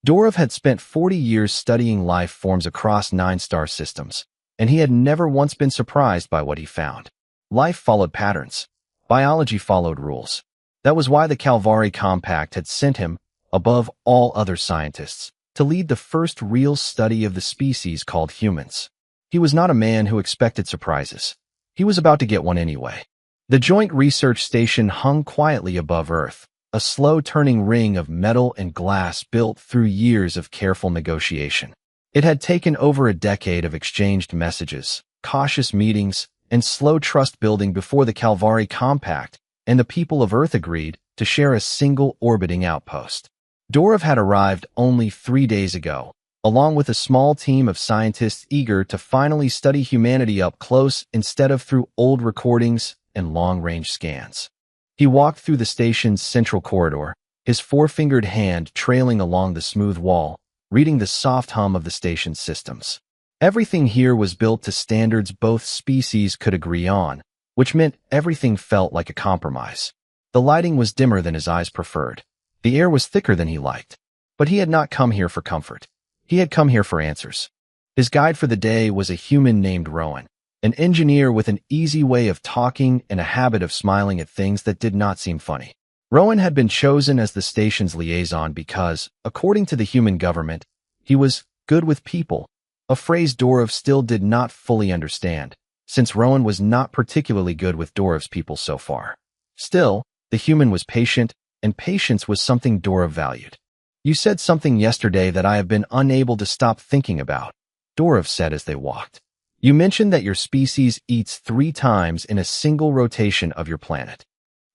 Dorov had spent 40 years studying life forms across 9-star systems, and he had never once been surprised by what he found. Life followed patterns. Biology followed rules. That was why the Calvary Compact had sent him, above all other scientists, to lead the first real study of the species called humans. He was not a man who expected surprises. He was about to get one anyway. The Joint Research Station hung quietly above Earth, a slow-turning ring of metal and glass built through years of careful negotiation. It had taken over a decade of exchanged messages, cautious meetings, and slow trust-building before the Calvary Compact and the people of Earth agreed to share a single orbiting outpost. Dorov had arrived only 3 days ago, along with a small team of scientists eager to finally study humanity up close instead of through old recordings and long-range scans. He walked through the station's central corridor, his four-fingered hand trailing along the smooth wall, reading the soft hum of the station's systems. Everything here was built to standards both species could agree on, which meant everything felt like a compromise. The lighting was dimmer than his eyes preferred. The air was thicker than he liked. But he had not come here for comfort. He had come here for answers. His guide for the day was a human named Rowan, an engineer with an easy way of talking and a habit of smiling at things that did not seem funny. Rowan had been chosen as the station's liaison because, according to the human government, he was good with people, a phrase Dorov still did not fully understand, since Rowan was not particularly good with Dorov's people so far. Still, the human was patient, and patience was something Dorov valued. "You said something yesterday that I have been unable to stop thinking about," Dorov said as they walked. "You mentioned that your species eats 3 times in a single rotation of your planet."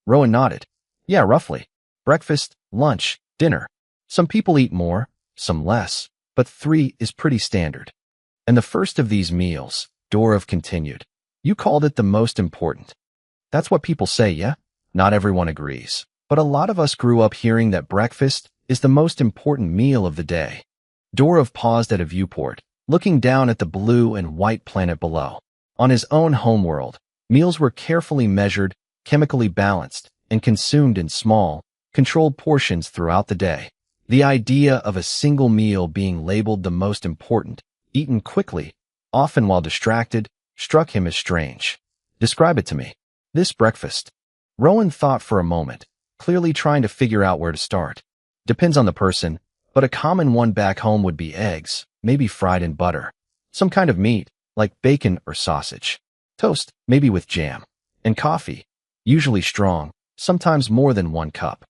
Rowan nodded. "Yeah, roughly. Breakfast, lunch, dinner. Some people eat more, some less, but 3 is pretty standard. And the first of these meals," Dorov continued, "you called it the most important. That's what people say, yeah? Not everyone agrees. But a lot of us grew up hearing that breakfast is the most important meal of the day." Dorov paused at a viewport, looking down at the blue and white planet below. On his own homeworld, meals were carefully measured, chemically balanced, and consumed in small, controlled portions throughout the day. The idea of a single meal being labeled the most important, eaten quickly, often while distracted, struck him as strange. "Describe it to me." "This breakfast." Rowan thought for a moment, clearly trying to figure out where to start. "Depends on the person, but a common one back home would be eggs, maybe fried in butter. Some kind of meat, like bacon or sausage. Toast, maybe with jam. And coffee, usually strong, sometimes more than 1 cup."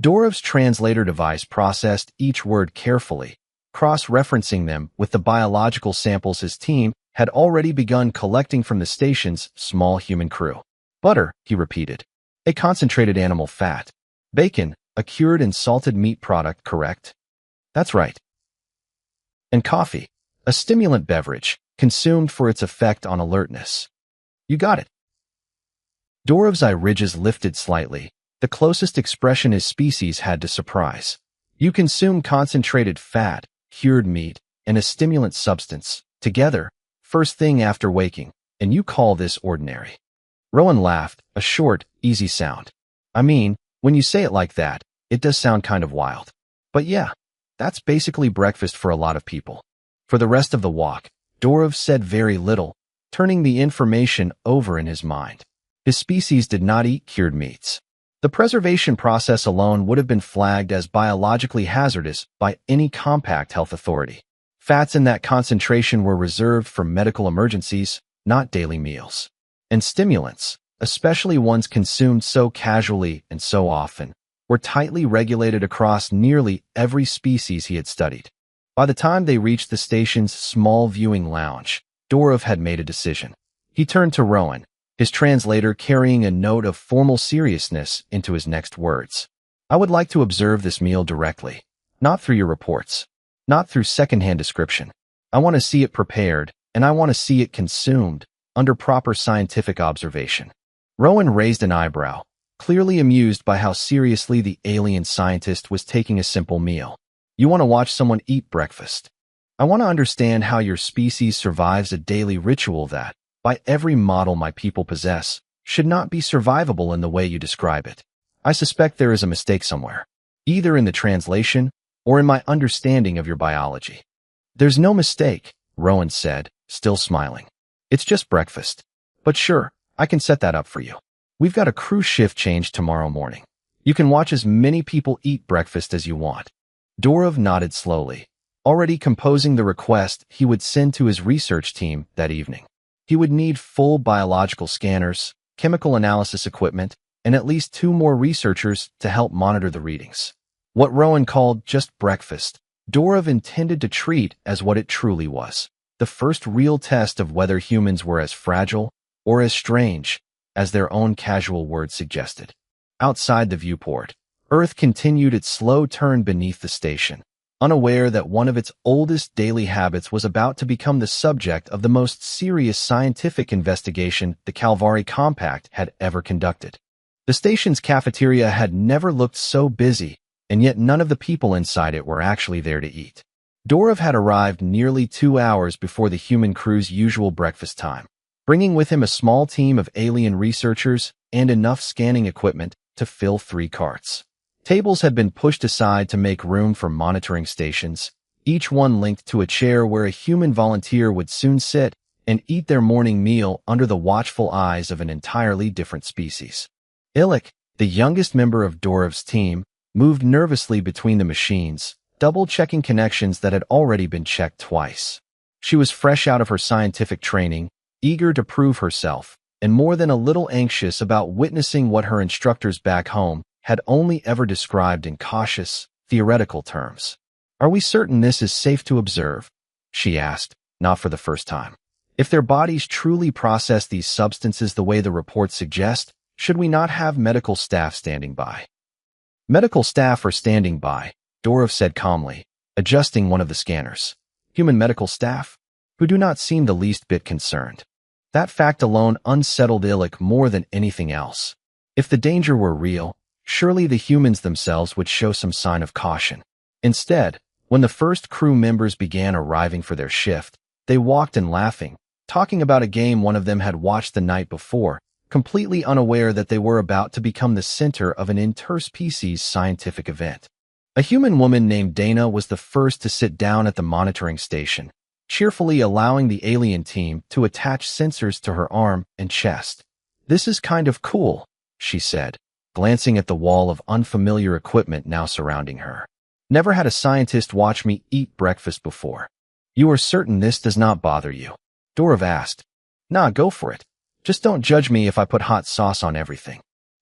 Dorov's translator device processed each word carefully, cross-referencing them with the biological samples his team had already begun collecting from the station's small human crew. "Butter," he repeated. "A concentrated animal fat. Bacon, a cured and salted meat product, correct?" "That's right." "And coffee, a stimulant beverage, consumed for its effect on alertness." "You got it." Dorov's eye ridges lifted slightly, the closest expression his species had to surprise. "You consume concentrated fat, cured meat, and a stimulant substance, together, first thing after waking, and you call this ordinary." Rowan laughed, a short, easy sound. "I mean, when you say it like that, it does sound kind of wild. But yeah, that's basically breakfast for a lot of people." For the rest of the walk, Dorov said very little, turning the information over in his mind. His species did not eat cured meats. The preservation process alone would have been flagged as biologically hazardous by any compact health authority. Fats in that concentration were reserved for medical emergencies, not daily meals. And stimulants, especially ones consumed so casually and so often, were tightly regulated across nearly every species he had studied. By the time they reached the station's small viewing lounge, Dorov had made a decision. He turned to Rowan, his translator carrying a note of formal seriousness into his next words. "I would like to observe this meal directly, not through your reports, not through secondhand description. I want to see it prepared, and I want to see it consumed, under proper scientific observation." Rowan raised an eyebrow, clearly amused by how seriously the alien scientist was taking a simple meal. "You want to watch someone eat breakfast. I want to understand how your species survives a daily ritual that, by every model my people possess, should not be survivable in the way you describe it. I suspect there is a mistake somewhere, either in the translation or in my understanding of your biology? There's no mistake, Rowan said, still smiling. It's just breakfast. But sure, I can set that up for you. We've got a crew shift change tomorrow morning. You can watch as many people eat breakfast as you want. Dorov nodded slowly, already composing the request he would send to his research team that evening. He would need full biological scanners, chemical analysis equipment, and at least 2 more researchers to help monitor the readings. What Rowan called just breakfast, Dorov intended to treat as what it truly was, the first real test of whether humans were as fragile or as strange as their own casual words suggested. Outside the viewport, Earth continued its slow turn beneath the station, unaware that one of its oldest daily habits was about to become the subject of the most serious scientific investigation the Calvari Compact had ever conducted. The station's cafeteria had never looked so busy, and yet none of the people inside it were actually there to eat. Dorov had arrived nearly 2 hours before the human crew's usual breakfast time, bringing with him a small team of alien researchers and enough scanning equipment to fill 3 carts. Tables had been pushed aside to make room for monitoring stations, each one linked to a chair where a human volunteer would soon sit and eat their morning meal under the watchful eyes of an entirely different species. Illik, the youngest member of Dorov's team, moved nervously between the machines, double-checking connections that had already been checked twice. She was fresh out of her scientific training, eager to prove herself, and more than a little anxious about witnessing what her instructors back home had only ever described in cautious, theoretical terms. "Are we certain this is safe to observe?" she asked, not for the first time. "If their bodies truly process these substances the way the reports suggest, should we not have medical staff standing by?" "Medical staff are standing by," Dorov said calmly, adjusting one of the scanners. "Human medical staff, who do not seem the least bit concerned." That fact alone unsettled Illik more than anything else. If the danger were real, surely the humans themselves would show some sign of caution. Instead, when the first crew members began arriving for their shift, they walked in laughing, talking about a game one of them had watched the night before, completely unaware that they were about to become the center of an interspecies scientific event. A human woman named Dana was the first to sit down at the monitoring station, cheerfully allowing the alien team to attach sensors to her arm and chest. "This is kind of cool," she said, glancing at the wall of unfamiliar equipment now surrounding her. "Never had a scientist watch me eat breakfast before." "You are certain this does not bother you?" Dorov asked. "Nah, go for it. Just don't judge me if I put hot sauce on everything."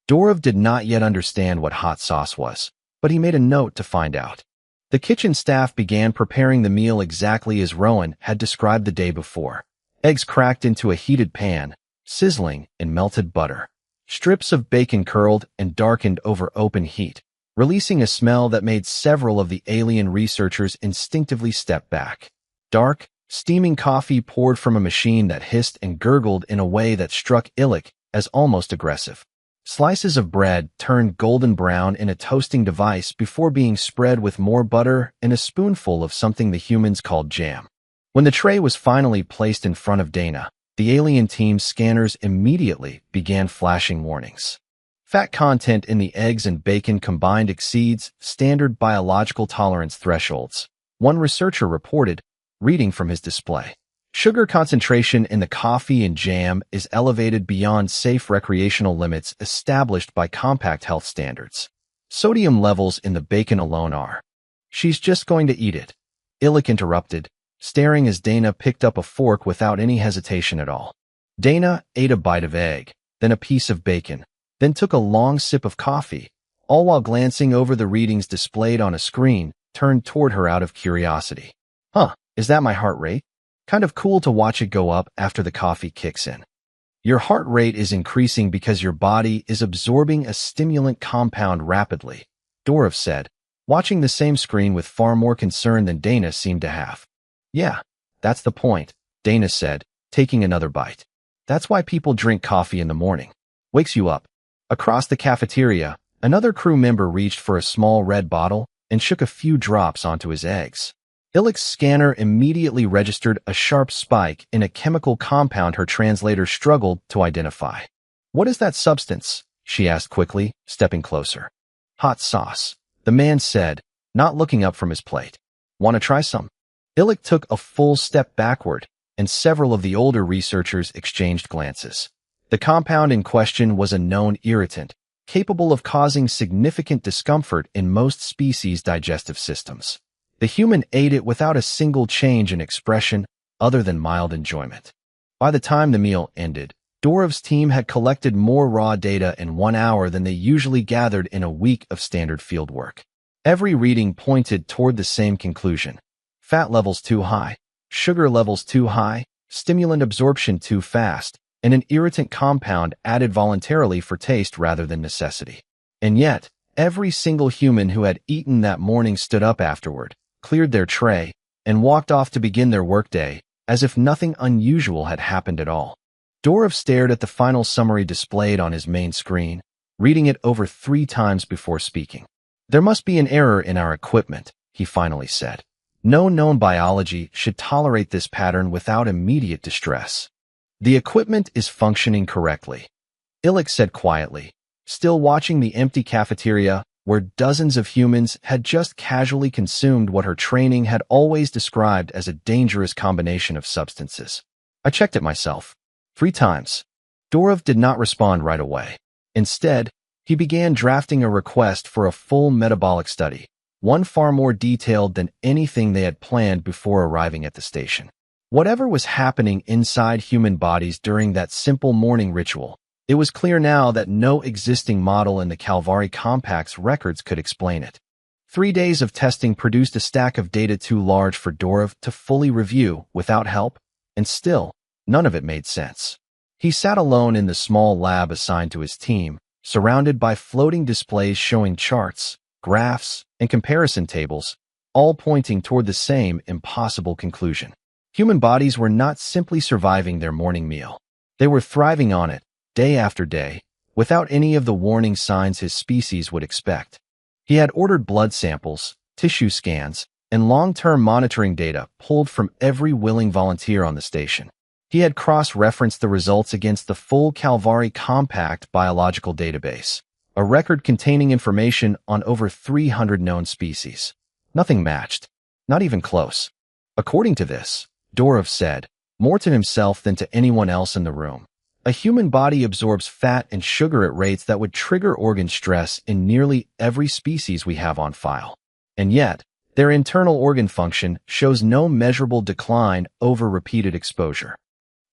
Dorov did not yet understand what hot sauce was, but he made a note to find out. The kitchen staff began preparing the meal exactly as Rowan had described the day before. Eggs cracked into a heated pan, sizzling in melted butter. Strips of bacon curled and darkened over open heat, releasing a smell that made several of the alien researchers instinctively step back. Dark, steaming coffee poured from a machine that hissed and gurgled in a way that struck Illik as almost aggressive. Slices of bread turned golden brown in a toasting device before being spread with more butter and a spoonful of something the humans called jam. When the tray was finally placed in front of Dana, the alien team's scanners immediately began flashing warnings. Fat content in the eggs and bacon combined exceeds standard biological tolerance thresholds, one researcher reported, reading from his display. Sugar concentration in the coffee and jam is elevated beyond safe recreational limits established by compact health standards. Sodium levels in the bacon alone are. "She's just going to eat it," Illik interrupted, staring as Dana picked up a fork without any hesitation at all. Dana ate a bite of egg, then a piece of bacon, then took a long sip of coffee, all while glancing over the readings displayed on a screen turned toward her out of curiosity. "Huh, is that my heart rate? Kind of cool to watch it go up after the coffee kicks in." "Your heart rate is increasing because your body is absorbing a stimulant compound rapidly," Dorov said, watching the same screen with far more concern than Dana seemed to have. "Yeah, that's the point," Dana said, taking another bite. "That's why people drink coffee in the morning. Wakes you up." Across the cafeteria, another crew member reached for a small red bottle and shook a few drops onto his eggs. Illik's scanner immediately registered a sharp spike in a chemical compound her translator struggled to identify. "What is that substance?" she asked quickly, stepping closer. "Hot sauce," the man said, not looking up from his plate. Want to try some? Illich took a full step backward, and several of the older researchers exchanged glances. The compound in question was a known irritant, capable of causing significant discomfort in most species' digestive systems. The human ate it without a single change in expression other than mild enjoyment. By the time the meal ended, Dorov's team had collected more raw data in 1 hour than they usually gathered in a week of standard fieldwork. Every reading pointed toward the same conclusion: fat levels too high, sugar levels too high, stimulant absorption too fast, and an irritant compound added voluntarily for taste rather than necessity. And yet, every single human who had eaten that morning stood up afterward, cleared their tray, and walked off to begin their workday, as if nothing unusual had happened at all. Dorov stared at the final summary displayed on his main screen, reading it over 3 times before speaking. "There must be an error in our equipment," he finally said. "No known biology should tolerate this pattern without immediate distress." "The equipment is functioning correctly," Illich said quietly, still watching the empty cafeteria where dozens of humans had just casually consumed what her training had always described as a dangerous combination of substances. "I checked it myself 3 times. Dorov did not respond right away. Instead, he began drafting a request for a full metabolic study, one far more detailed than anything they had planned before arriving at the station. Whatever was happening inside human bodies during that simple morning ritual, it was clear now that no existing model in the Calvari Compact's records could explain it. 3 days of testing produced a stack of data too large for Dorov to fully review without help, and still, none of it made sense. He sat alone in the small lab assigned to his team, surrounded by floating displays showing charts, graphs, and comparison tables, all pointing toward the same impossible conclusion. Human bodies were not simply surviving their morning meal. They were thriving on it, day after day, without any of the warning signs his species would expect. He had ordered blood samples, tissue scans, and long-term monitoring data pulled from every willing volunteer on the station. He had cross-referenced the results against the full Calvari Compact biological database, a record containing information on over 300 known species. Nothing matched, not even close. According to this, Dorov said, more to himself than to anyone else in the room, a human body absorbs fat and sugar at rates that would trigger organ stress in nearly every species we have on file. And yet, their internal organ function shows no measurable decline over repeated exposure.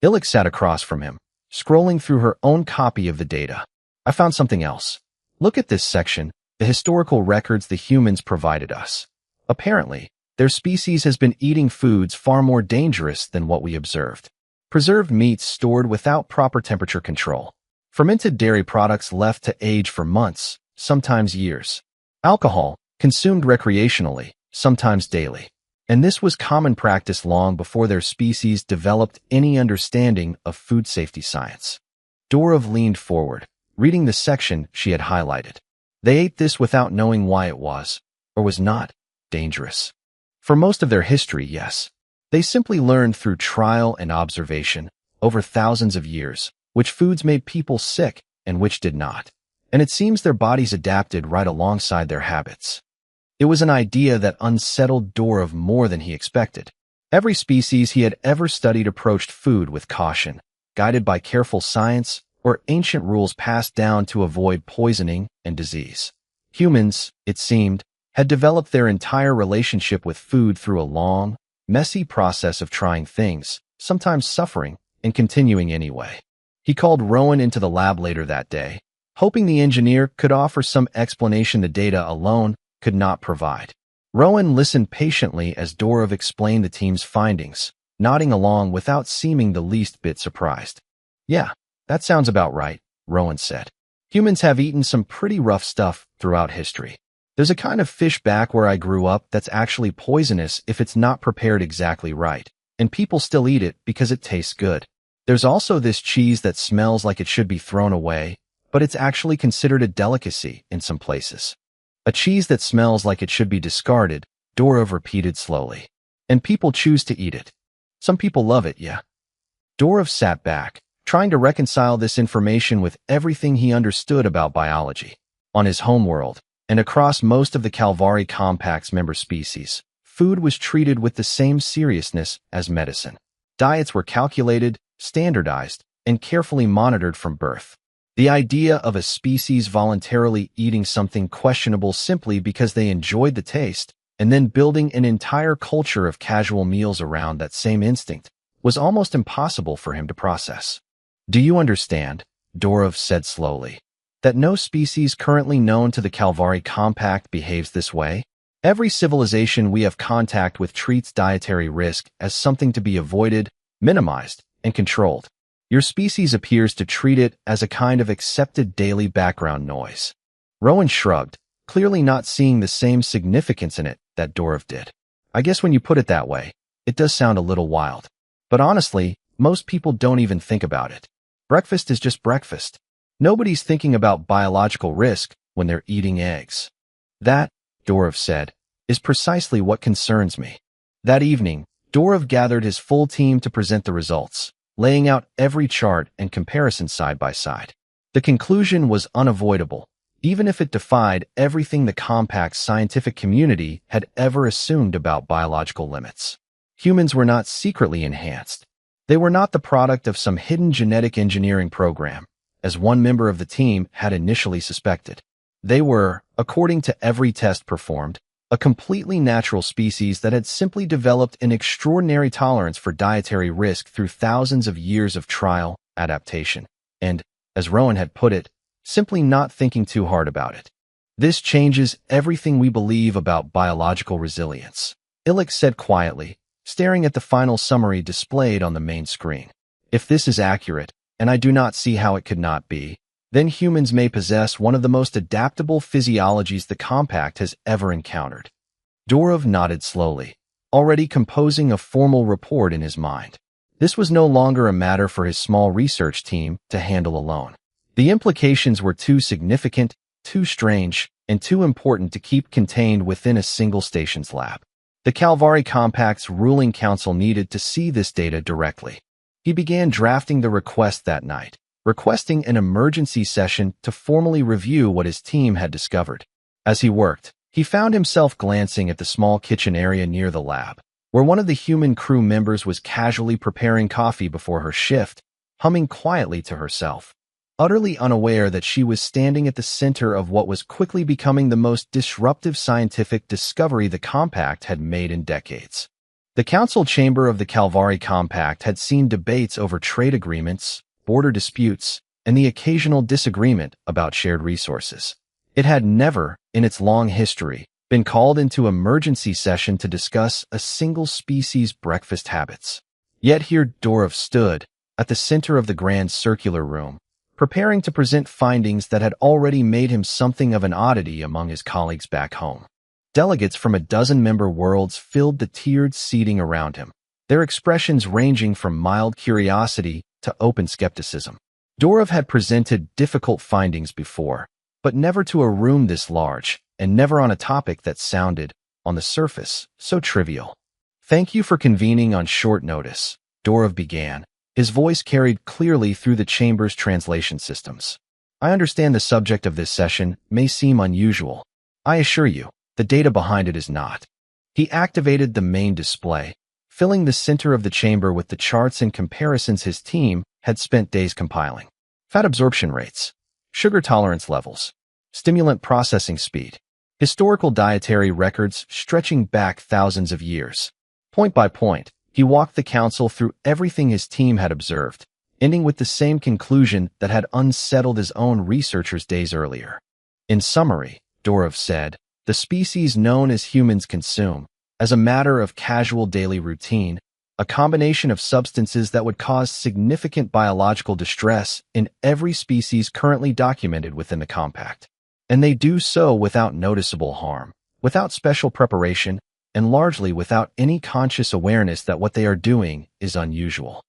Illich sat across from him, scrolling through her own copy of the data. "I found something else. Look at this section, the historical records the humans provided us. Apparently, their species has been eating foods far more dangerous than what we observed. Preserved meats stored without proper temperature control. Fermented dairy products left to age for months, sometimes years. Alcohol, consumed recreationally, sometimes daily. And this was common practice long before their species developed any understanding of food safety science." Dorov leaned forward, reading the section she had highlighted. "They ate this without knowing why it was, or was not, dangerous. For most of their history, yes. They simply learned through trial and observation, over thousands of years, which foods made people sick and which did not. And it seems their bodies adapted right alongside their habits." It was an idea that unsettled Dorov more than he expected. Every species he had ever studied approached food with caution, guided by careful science or ancient rules passed down to avoid poisoning and disease. Humans, it seemed, had developed their entire relationship with food through a long, messy process of trying things, sometimes suffering, and continuing anyway. He called Rowan into the lab later that day, hoping the engineer could offer some explanation the data alone could not provide. Rowan listened patiently as Dorov explained the team's findings, nodding along without seeming the least bit surprised. "Yeah, that sounds about right," Rowan said. "Humans have eaten some pretty rough stuff throughout history. There's a kind of fish back where I grew up that's actually poisonous if it's not prepared exactly right, and people still eat it because it tastes good. There's also this cheese that smells like it should be thrown away, but it's actually considered a delicacy in some places. A cheese that smells like it should be discarded," Dorov repeated slowly. "And people choose to eat it. Some people love it, yeah." Dorov sat back, trying to reconcile this information with everything he understood about biology. On his homeworld, and across most of the Calvari Compact's member species, food was treated with the same seriousness as medicine. Diets were calculated, standardized, and carefully monitored from birth. The idea of a species voluntarily eating something questionable simply because they enjoyed the taste, and then building an entire culture of casual meals around that same instinct, was almost impossible for him to process. "Do you understand," Dorov said slowly, "that no species currently known to the Calvari Compact behaves this way? Every civilization we have contact with treats dietary risk as something to be avoided, minimized, and controlled. Your species appears to treat it as a kind of accepted daily background noise." Rowan shrugged, clearly not seeing the same significance in it that Dorov did. "I guess when you put it that way, it does sound a little wild. But honestly, most people don't even think about it. Breakfast is just breakfast. Nobody's thinking about biological risk when they're eating eggs." "That," Dorov said, "is precisely what concerns me." That evening, Dorov gathered his full team to present the results, laying out every chart and comparison side by side. The conclusion was unavoidable, even if it defied everything the Compact's scientific community had ever assumed about biological limits. Humans were not secretly enhanced. They were not the product of some hidden genetic engineering program, as one member of the team had initially suspected. They were, according to every test performed, a completely natural species that had simply developed an extraordinary tolerance for dietary risk through thousands of years of trial, adaptation, and, as Rowan had put it, simply not thinking too hard about it. "This changes everything we believe about biological resilience," Illich said quietly, staring at the final summary displayed on the main screen. "If this is accurate, and I do not see how it could not be, then humans may possess one of the most adaptable physiologies the Compact has ever encountered." Dorov nodded slowly, already composing a formal report in his mind. This was no longer a matter for his small research team to handle alone. The implications were too significant, too strange, and too important to keep contained within a single station's lab. The Calvari Compact's ruling council needed to see this data directly. He began drafting the request that night, requesting an emergency session to formally review what his team had discovered. As he worked, he found himself glancing at the small kitchen area near the lab, where one of the human crew members was casually preparing coffee before her shift, humming quietly to herself, utterly unaware that she was standing at the center of what was quickly becoming the most disruptive scientific discovery the Compact had made in decades. The council chamber of the Calvari Compact had seen debates over trade agreements, border disputes, and the occasional disagreement about shared resources. It had never, in its long history, been called into emergency session to discuss a single species' breakfast habits. Yet here Dorov stood, at the center of the grand circular room, preparing to present findings that had already made him something of an oddity among his colleagues back home. Delegates from a dozen member worlds filled the tiered seating around him, their expressions ranging from mild curiosity to open skepticism. Dorov had presented difficult findings before, but never to a room this large, and never on a topic that sounded, on the surface, so trivial. "Thank you for convening on short notice," Dorov began, his voice carried clearly through the chamber's translation systems. "I understand the subject of this session may seem unusual. I assure you, the data behind it is not." He activated the main display, filling the center of the chamber with the charts and comparisons his team had spent days compiling. Fat absorption rates, sugar tolerance levels, stimulant processing speed, historical dietary records stretching back thousands of years. Point by point, he walked the council through everything his team had observed, ending with the same conclusion that had unsettled his own researchers days earlier. "In summary," Dorov said, "the species known as humans consume, as a matter of casual daily routine, a combination of substances that would cause significant biological distress in every species currently documented within the Compact. And they do so without noticeable harm, without special preparation, and largely without any conscious awareness that what they are doing is unusual."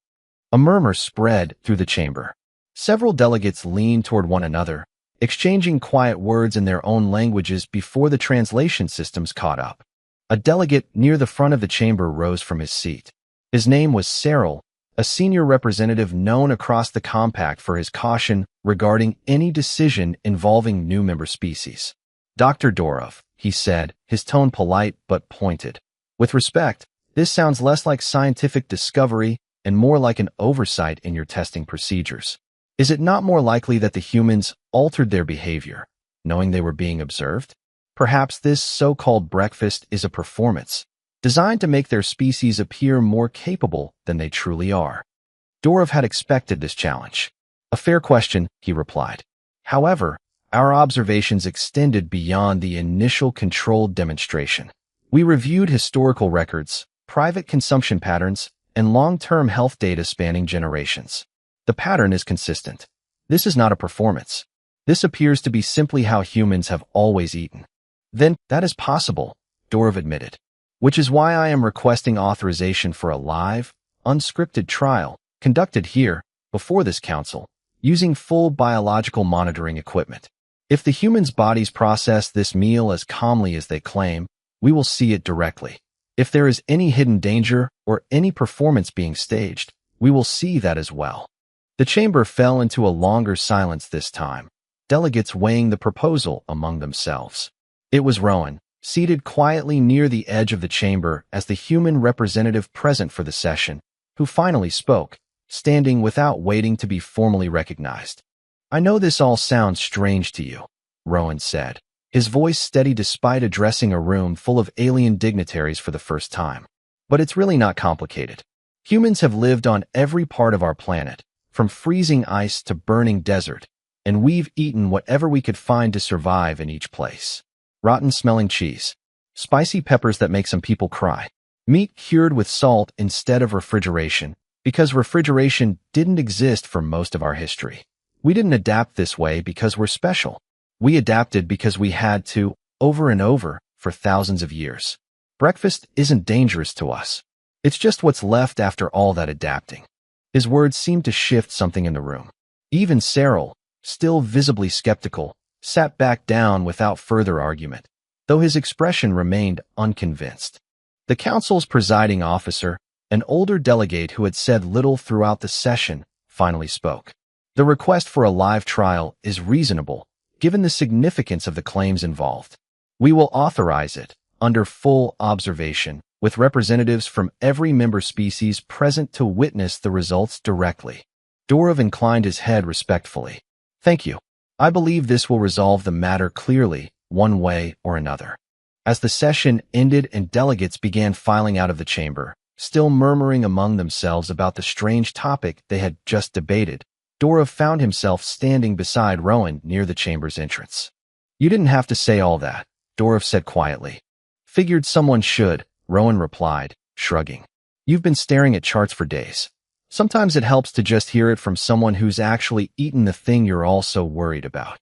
A murmur spread through the chamber. Several delegates leaned toward one another, exchanging quiet words in their own languages before the translation systems caught up. A delegate near the front of the chamber rose from his seat. His name was Cyril, a senior representative known across the Compact for his caution regarding any decision involving new member species. Dr. Dorov, he said, his tone polite but pointed. With respect, this sounds less like scientific discovery and more like an oversight in your testing procedures. Is it not more likely that the humans altered their behavior, knowing they were being observed? Perhaps this so-called breakfast is a performance, designed to make their species appear more capable than they truly are. Dorov had expected this challenge. A fair question, he replied. However, our observations extended beyond the initial controlled demonstration. We reviewed historical records, private consumption patterns, and long-term health data spanning generations. The pattern is consistent. This is not a performance. This appears to be simply how humans have always eaten. Then, that is possible, Dorov admitted. Which is why I am requesting authorization for a live, unscripted trial conducted here, before this council, using full biological monitoring equipment. If the humans' bodies process this meal as calmly as they claim, we will see it directly. If there is any hidden danger or any performance being staged, we will see that as well. The chamber fell into a longer silence this time, delegates weighing the proposal among themselves. It was Rowan, seated quietly near the edge of the chamber as the human representative present for the session, who finally spoke, standing without waiting to be formally recognized. I know this all sounds strange to you, Rowan said, his voice steady despite addressing a room full of alien dignitaries for the first time. But it's really not complicated. Humans have lived on every part of our planet, from freezing ice to burning desert, and we've eaten whatever we could find to survive in each place. Rotten-smelling cheese, spicy peppers that make some people cry, meat cured with salt instead of refrigeration, because refrigeration didn't exist for most of our history. We didn't adapt this way because we're special. We adapted because we had to, over and over, for thousands of years. Breakfast isn't dangerous to us. It's just what's left after all that adapting. His words seemed to shift something in the room. Even Cyril, still visibly skeptical, sat back down without further argument, though his expression remained unconvinced. The council's presiding officer, an older delegate who had said little throughout the session, finally spoke. The request for a live trial is reasonable, given the significance of the claims involved. We will authorize it, under full observation, with representatives from every member species present to witness the results directly. Dorov inclined his head respectfully. Thank you. I believe this will resolve the matter clearly, one way or another. As the session ended and delegates began filing out of the chamber, still murmuring among themselves about the strange topic they had just debated, Dorov found himself standing beside Rowan near the chamber's entrance. You didn't have to say all that, Dorov said quietly. Figured someone should, Rowan replied, shrugging. You've been staring at charts for days. Sometimes it helps to just hear it from someone who's actually eaten the thing you're all so worried about.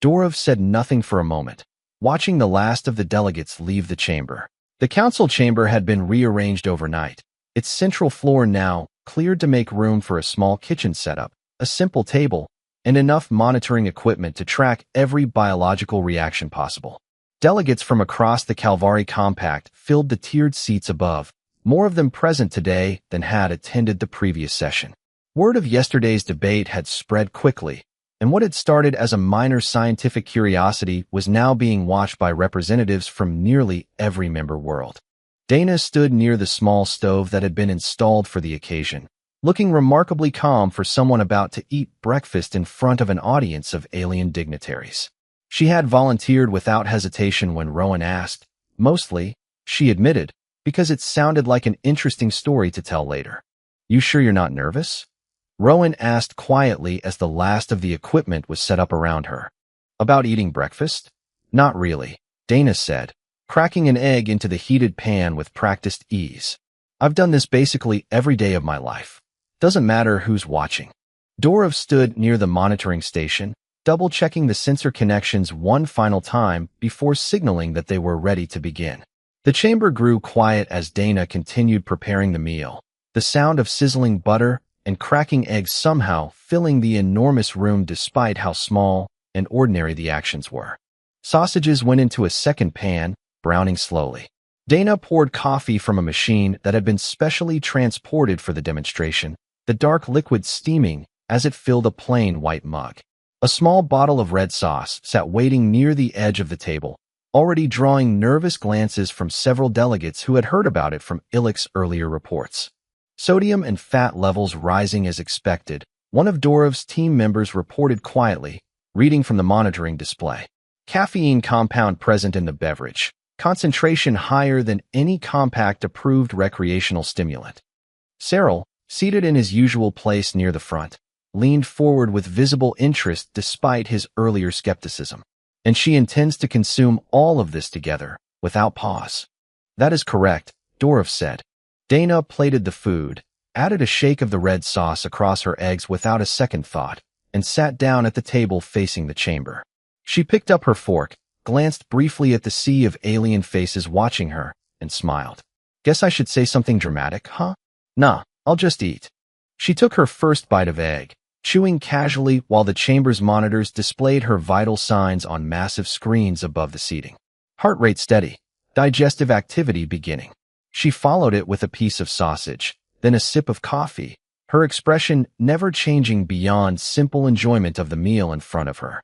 Dorov said nothing for a moment, watching the last of the delegates leave the chamber. The council chamber had been rearranged overnight, its central floor now cleared to make room for a small kitchen setup, a simple table, and enough monitoring equipment to track every biological reaction possible. Delegates from across the Calvary Compact filled the tiered seats above, more of them present today than had attended the previous session. Word of yesterday's debate had spread quickly, and what had started as a minor scientific curiosity was now being watched by representatives from nearly every member world. Dana stood near the small stove that had been installed for the occasion, looking remarkably calm for someone about to eat breakfast in front of an audience of alien dignitaries. She had volunteered without hesitation when Rowan asked, mostly, she admitted, because it sounded like an interesting story to tell later. You sure you're not nervous? Rowan asked quietly as the last of the equipment was set up around her. About eating breakfast? Not really, Dana said, cracking an egg into the heated pan with practiced ease. I've done this basically every day of my life. Doesn't matter who's watching. Dorov stood near the monitoring station, double-checking the sensor connections one final time before signaling that they were ready to begin. The chamber grew quiet as Dana continued preparing the meal, the sound of sizzling butter and cracking eggs somehow filling the enormous room despite how small and ordinary the actions were. Sausages went into a second pan, browning slowly. Dana poured coffee from a machine that had been specially transported for the demonstration, the dark liquid steaming as it filled a plain white mug. A small bottle of red sauce sat waiting near the edge of the table, already drawing nervous glances from several delegates who had heard about it from Illich's earlier reports. Sodium and fat levels rising as expected, one of Dorov's team members reported quietly, reading from the monitoring display. Caffeine compound present in the beverage, concentration higher than any compact-approved recreational stimulant. Cyril, seated in his usual place near the front, leaned forward with visible interest despite his earlier skepticism. And she intends to consume all of this together, without pause. That is correct, Dorov said. Dana plated the food, added a shake of the red sauce across her eggs without a second thought, and sat down at the table facing the chamber. She picked up her fork, glanced briefly at the sea of alien faces watching her, and smiled. Guess I should say something dramatic, huh? Nah, I'll just eat. She took her first bite of egg, chewing casually while the chamber's monitors displayed her vital signs on massive screens above the seating. Heart rate steady, digestive activity beginning. She followed it with a piece of sausage, then a sip of coffee, her expression never changing beyond simple enjoyment of the meal in front of her.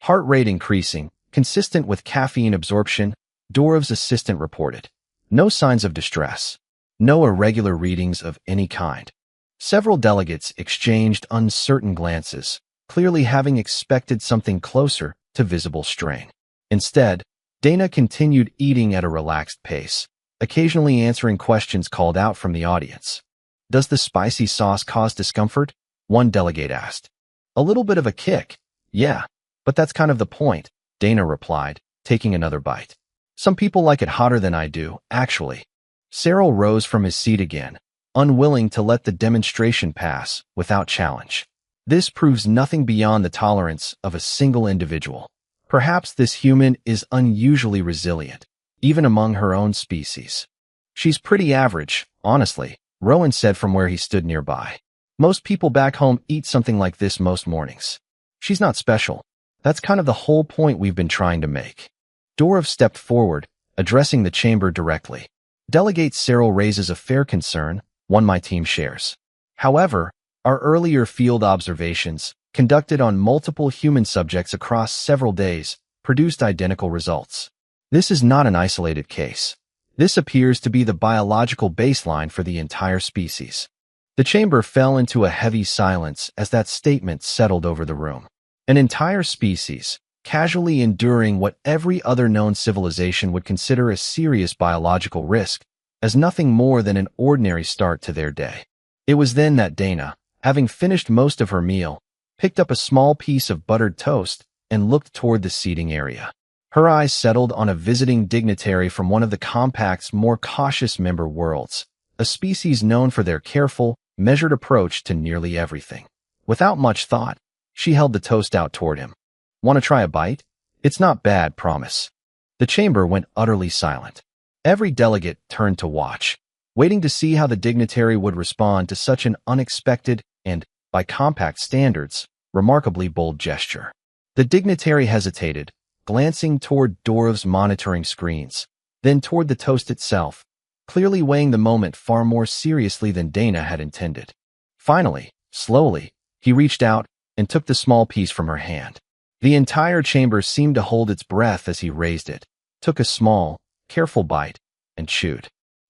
Heart rate increasing, consistent with caffeine absorption, Dorov's assistant reported. No signs of distress. No irregular readings of any kind. Several delegates exchanged uncertain glances, clearly having expected something closer to visible strain. Instead, Dana continued eating at a relaxed pace, occasionally answering questions called out from the audience. Does the spicy sauce cause discomfort? One delegate asked. A little bit of a kick, yeah, but that's kind of the point, Dana replied, taking another bite. Some people like it hotter than I do, actually. Cyril rose from his seat again, unwilling to let the demonstration pass without challenge. This proves nothing beyond the tolerance of a single individual. Perhaps this human is unusually resilient, even among her own species. She's pretty average, honestly, Rowan said from where he stood nearby. Most people back home eat something like this most mornings. She's not special. That's kind of the whole point we've been trying to make. Dorov stepped forward, addressing the chamber directly. Delegate Cyril raises a fair concern, one my team shares. However, our earlier field observations, conducted on multiple human subjects across several days, produced identical results. This is not an isolated case. This appears to be the biological baseline for the entire species. The chamber fell into a heavy silence as that statement settled over the room. An entire species, casually enduring what every other known civilization would consider a serious biological risk, as nothing more than an ordinary start to their day. It was then that Dana, having finished most of her meal, picked up a small piece of buttered toast and looked toward the seating area. Her eyes settled on a visiting dignitary from one of the Compact's more cautious member worlds, a species known for their careful, measured approach to nearly everything. Without much thought, she held the toast out toward him. Want to try a bite? It's not bad, promise. The chamber went utterly silent. Every delegate turned to watch, waiting to see how the dignitary would respond to such an unexpected and, by Compact standards, remarkably bold gesture. The dignitary hesitated, glancing toward Dorov's monitoring screens, then toward the toast itself, clearly weighing the moment far more seriously than Dana had intended. Finally, slowly, he reached out and took the small piece from her hand. The entire chamber seemed to hold its breath as he raised it, took a small, careful bite, and chewed.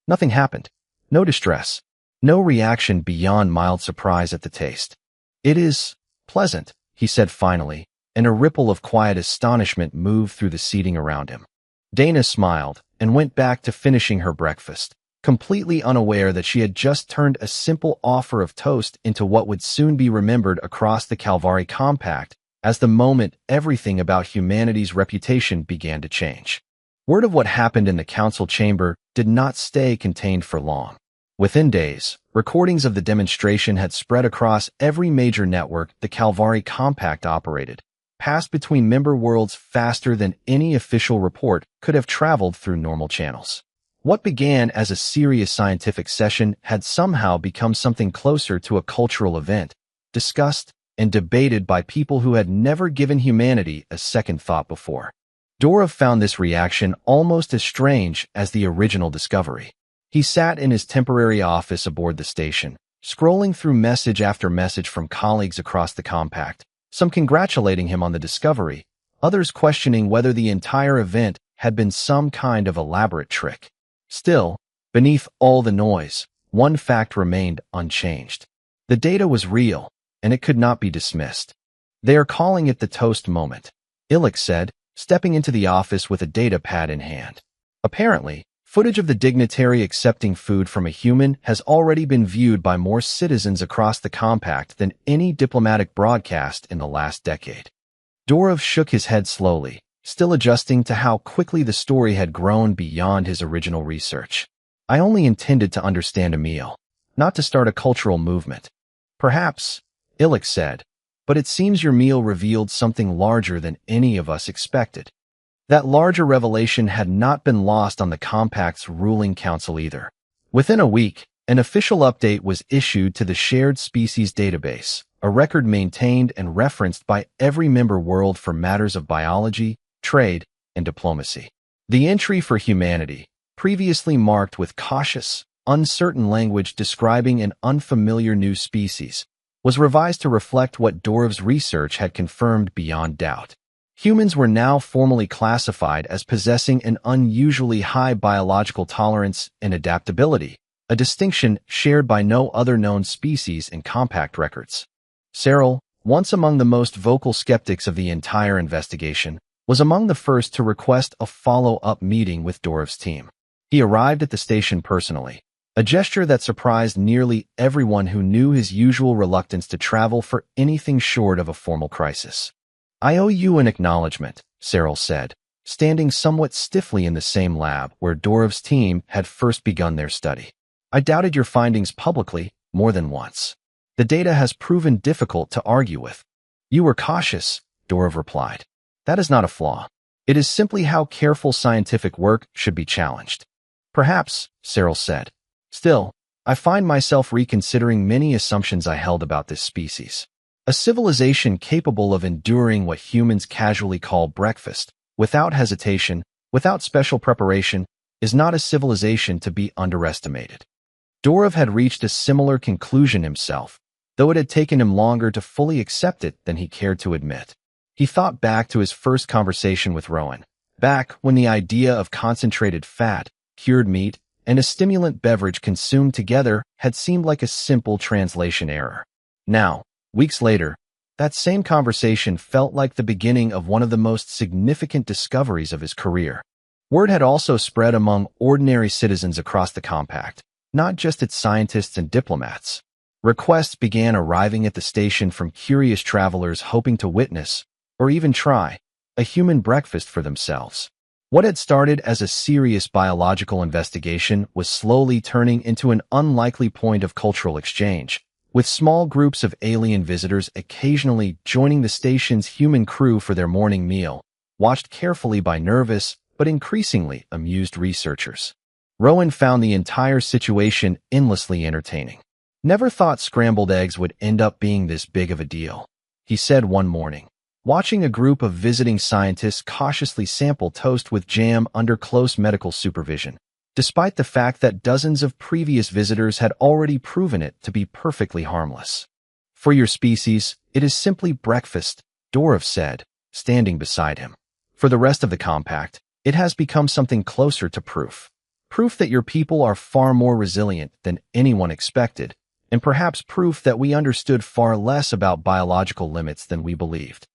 Nothing happened. No distress. No reaction beyond mild surprise at the taste. It is pleasant, he said finally, and a ripple of quiet astonishment moved through the seating around him. Dana smiled and went back to finishing her breakfast, completely unaware that she had just turned a simple offer of toast into what would soon be remembered across the Calvari Compact as the moment everything about humanity's reputation began to change. Word of what happened in the council chamber did not stay contained for long. Within days, recordings of the demonstration had spread across every major network the Calvari Compact operated, passed between member worlds faster than any official report could have traveled through normal channels. What began as a serious scientific session had somehow become something closer to a cultural event, discussed and debated by people who had never given humanity a second thought before. Dorov found this reaction almost as strange as the original discovery. He sat in his temporary office aboard the station, scrolling through message after message from colleagues across the Compact, some congratulating him on the discovery, others questioning whether the entire event had been some kind of elaborate trick. Still, beneath all the noise, one fact remained unchanged. The data was real, and it could not be dismissed. "They are calling it the toast moment," Illich said, stepping into the office with a data pad in hand. Apparently, footage of the dignitary accepting food from a human has already been viewed by more citizens across the compact than any diplomatic broadcast in the last decade. Dorov shook his head slowly, still adjusting to how quickly the story had grown beyond his original research. "I only intended to understand a meal, not to start a cultural movement." "Perhaps," Illich said, "but it seems your meal revealed something larger than any of us expected." That larger revelation had not been lost on the Compact's ruling council either. Within a week, an official update was issued to the Shared Species Database, a record maintained and referenced by every member world for matters of biology, trade, and diplomacy. The entry for humanity, previously marked with cautious, uncertain language describing an unfamiliar new species, was revised to reflect what Dorov's research had confirmed beyond doubt. Humans were now formally classified as possessing an unusually high biological tolerance and adaptability, a distinction shared by no other known species in Compact records. Cyril, once among the most vocal skeptics of the entire investigation, was among the first to request a follow-up meeting with Dorov's team. He arrived at the station personally, a gesture that surprised nearly everyone who knew his usual reluctance to travel for anything short of a formal crisis. "I owe you an acknowledgement," Cyril said, standing somewhat stiffly in the same lab where Dorov's team had first begun their study. "I doubted your findings publicly more than once. The data has proven difficult to argue with." "You were cautious," Dorov replied. "That is not a flaw. It is simply how careful scientific work should be challenged." "Perhaps," Cyril said. "Still, I find myself reconsidering many assumptions I held about this species. A civilization capable of enduring what humans casually call breakfast, without hesitation, without special preparation, is not a civilization to be underestimated." Dorov had reached a similar conclusion himself, though it had taken him longer to fully accept it than he cared to admit. He thought back to his first conversation with Rowan, back when the idea of concentrated fat, cured meat, and a stimulant beverage consumed together had seemed like a simple translation error. Now, weeks later, that same conversation felt like the beginning of one of the most significant discoveries of his career. Word had also spread among ordinary citizens across the Compact, not just its scientists and diplomats. Requests began arriving at the station from curious travelers hoping to witness, or even try, a human breakfast for themselves. What had started as a serious biological investigation was slowly turning into an unlikely point of cultural exchange, with small groups of alien visitors occasionally joining the station's human crew for their morning meal, watched carefully by nervous but increasingly amused researchers. Rowan found the entire situation endlessly entertaining. "Never thought scrambled eggs would end up being this big of a deal," he said one morning, watching a group of visiting scientists cautiously sample toast with jam under close medical supervision, despite the fact that dozens of previous visitors had already proven it to be perfectly harmless. "For your species, it is simply breakfast," Dorov said, standing beside him. "For the rest of the Compact, it has become something closer to proof. Proof that your people are far more resilient than anyone expected, and perhaps proof that we understood far less about biological limits than we believed."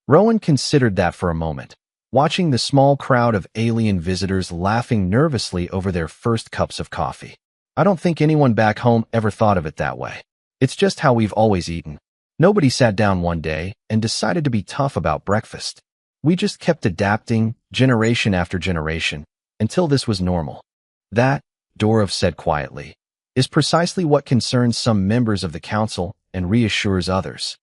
Rowan considered that for a moment, watching the small crowd of alien visitors laughing nervously over their first cups of coffee. "I don't think anyone back home ever thought of it that way. It's just how we've always eaten. Nobody sat down one day and decided to be tough about breakfast. We just kept adapting, generation after generation, until this was normal." "That," Dorov said quietly, "is precisely what concerns some members of the council and reassures others."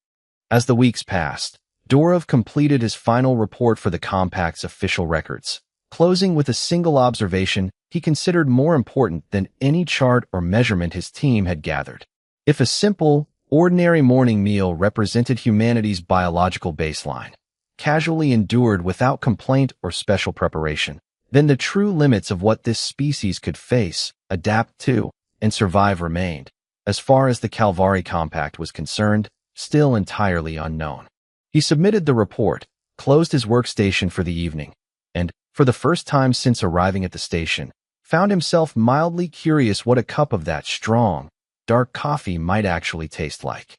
As the weeks passed, Dorov completed his final report for the Compact's official records, closing with a single observation he considered more important than any chart or measurement his team had gathered. If a simple, ordinary morning meal represented humanity's biological baseline, casually endured without complaint or special preparation, then the true limits of what this species could face, adapt to, and survive remained, as far as the Calvari Compact was concerned, still entirely unknown. He submitted the report, closed his workstation for the evening, and, for the first time since arriving at the station, found himself mildly curious what a cup of that strong, dark coffee might actually taste like.